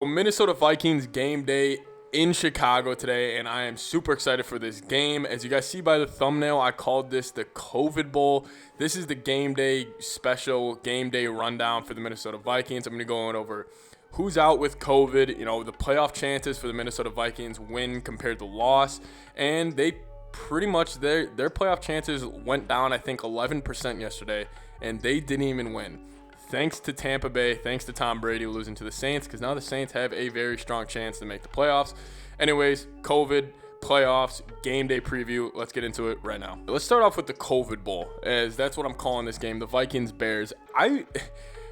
Minnesota Vikings game day in Chicago today, and I am super excited for this game. As you guys see by the thumbnail, I called this the COVID Bowl. This is the game day special game day rundown for the Minnesota Vikings. I'm going to go over who's out with COVID, the playoff chances for the Minnesota Vikings win compared to loss, and they pretty much their playoff chances went down, I think, 11% yesterday, and they didn't even win. Thanks to Tampa Bay, thanks to Tom Brady losing to the Saints, because now the Saints have a very strong chance to make the playoffs. Anyways, COVID, playoffs, game day preview. Let's get into it right now. Let's start off with the COVID Bowl, as that's what I'm calling this game, the Vikings-Bears.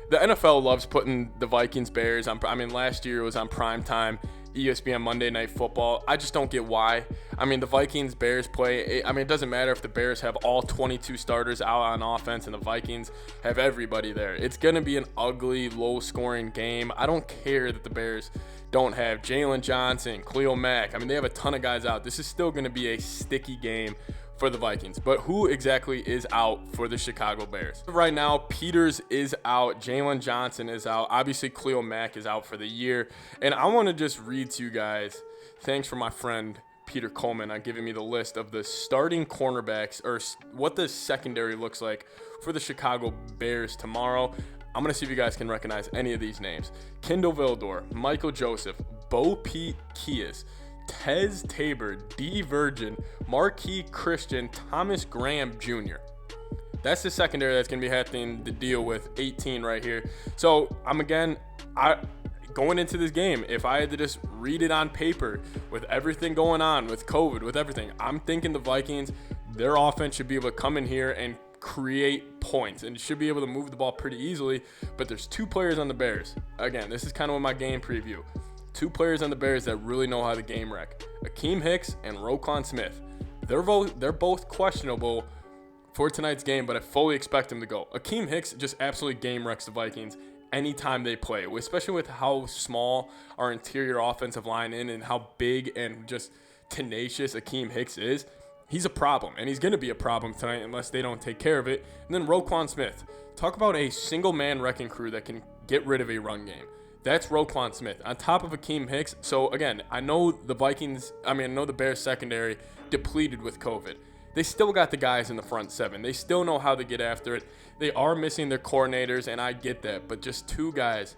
The NFL loves putting the Vikings-Bears on. Last year it was on primetime, ESPN Monday Night Football. I just don't get why. The Vikings-Bears play. It doesn't matter if the Bears have all 22 starters out on offense and the Vikings have everybody there. It's going to be an ugly, low-scoring game. I don't care that the Bears don't have Jalen Johnson, Khalil Mack. They have a ton of guys out. This is still going to be a sticky game for the Vikings. But who exactly is out for the Chicago Bears? Right now, Peters is out. Jalen Johnson is out. Obviously, Khalil Mack is out for the year. And I want to just read to you guys, thanks for my friend Peter Coleman on giving me the list of the starting cornerbacks, or what the secondary looks like for the Chicago Bears tomorrow. I'm going to see if you guys can recognize any of these names. Kendall Vildor, Michael Joseph, Bo Pete Kias, Tez Tabor, D. Virgin, Marquis Christian, Thomas Graham Jr. That's the secondary that's going to be having to deal with 18 right here. So going into this game, if I had to just read it on paper with everything going on, with COVID, with everything, I'm thinking the Vikings, their offense should be able to come in here and create points and should be able to move the ball pretty easily. But there's two players on the Bears. Again, this is kind of my game preview. Two players on the Bears that really know how to game wreck. Akeem Hicks and Rokon Smith. They're both questionable for tonight's game, but I fully expect them to go. Akeem Hicks just absolutely game wrecks the Vikings anytime they play, especially with how small our interior offensive line is and how big and just tenacious Akeem Hicks is. He's a problem, and he's going to be a problem tonight unless they don't take care of it. And then Rokon Smith. Talk about a single-man wrecking crew that can get rid of a run game. That's Rokon Smith on top of Akeem Hicks. So again, I know the Bears secondary depleted with COVID. They still got the guys in the front seven. They still know how to get after it. They are missing their coordinators, and I get that, but just two guys,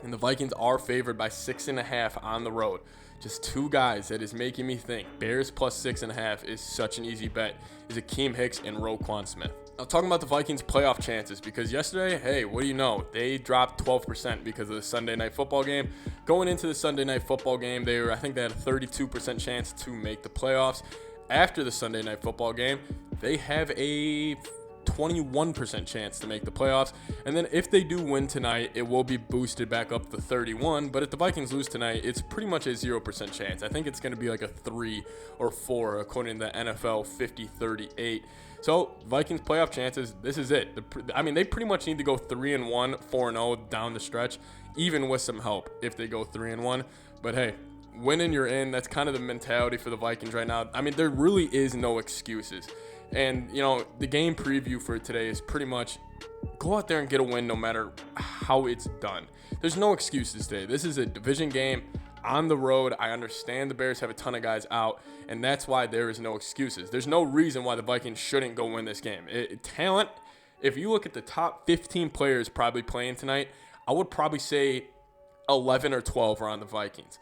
and the Vikings are favored by 6.5 on the road. Just two guys that is making me think Bears plus 6.5 is such an easy bet, is Akeem Hicks and Rokon Smith. Now, talking about the Vikings' playoff chances, because yesterday, hey, what do you know? They dropped 12% because of the Sunday Night Football game. Going into the Sunday Night Football game, I think they had a 32% chance to make the playoffs. After the Sunday Night Football game, they have a 21% chance to make the playoffs. And then if they do win tonight, it will be boosted back up to 31. But if the Vikings lose tonight, it's pretty much a 0% chance. I think it's going to be like a 3 or 4 according to the NFL 50-38. So Vikings playoff chances, this is it. They pretty much need to go 3-1, 4-0 down the stretch, even with some help if they go 3-1. But hey, winning, you're in. That's kind of the mentality for the Vikings right now. There really is no excuses. And, the game preview for today is pretty much go out there and get a win no matter how it's done. There's no excuses today. This is a division game on the road. I understand the Bears have a ton of guys out, and that's why there is no excuses. There's no reason why the Vikings shouldn't go win this game. Talent, if you look at the top 15 players probably playing tonight, I would probably say 11 or 12 are on the Vikings.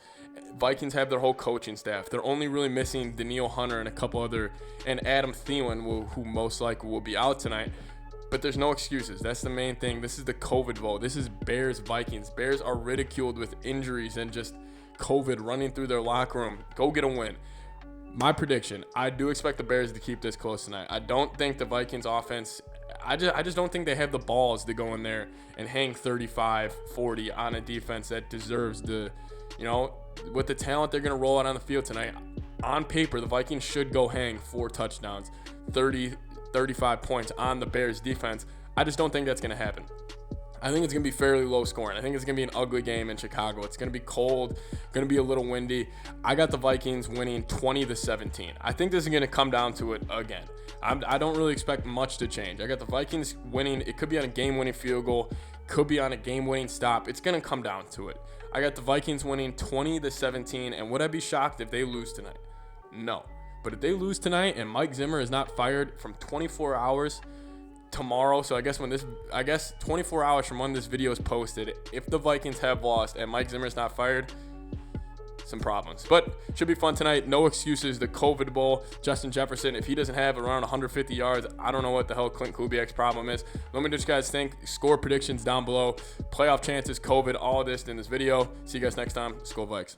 Vikings have their whole coaching staff. They're only really missing Danielle Hunter and a couple other, and Adam Thielen, who most likely will be out tonight. But there's no excuses. That's the main thing. This is the COVID vote. This is Bears-Vikings. Bears are ridiculed with injuries and just COVID running through their locker room. Go get a win. My prediction, I do expect the Bears to keep this close tonight. I don't think the Vikings offense, I just don't think they have the balls to go in there and hang 35-40 on a defense that deserves the, with the talent they're going to roll out on the field tonight. On paper, the Vikings should go hang 4 touchdowns, 30-35 points on the Bears defense. I just don't think that's going to happen. I think it's going to be fairly low scoring. I think it's going to be an ugly game in Chicago. It's going to be cold, going to be a little windy. I got the Vikings winning 20-17. I think this is going to come down to it again. I don't really expect much to change. I got the Vikings winning. It could be on a game-winning field goal. Could be on a game-winning stop. It's going to come down to it. I got the Vikings winning 20-17. And would I be shocked if they lose tonight? No. But if they lose tonight and Mike Zimmer is not fired from 24 hours tomorrow, so I guess 24 hours from when this video is posted, if the Vikings have lost and Mike Zimmer is not fired, some problems. But should be fun tonight. No excuses. The COVID Bowl. Justin Jefferson, if he doesn't have around 150 yards, I don't know what the hell Clint Kubiak's problem is. Let me know what you guys think. Score predictions down below. Playoff chances, COVID, all of this in this video. See you guys next time. Skol Vikes.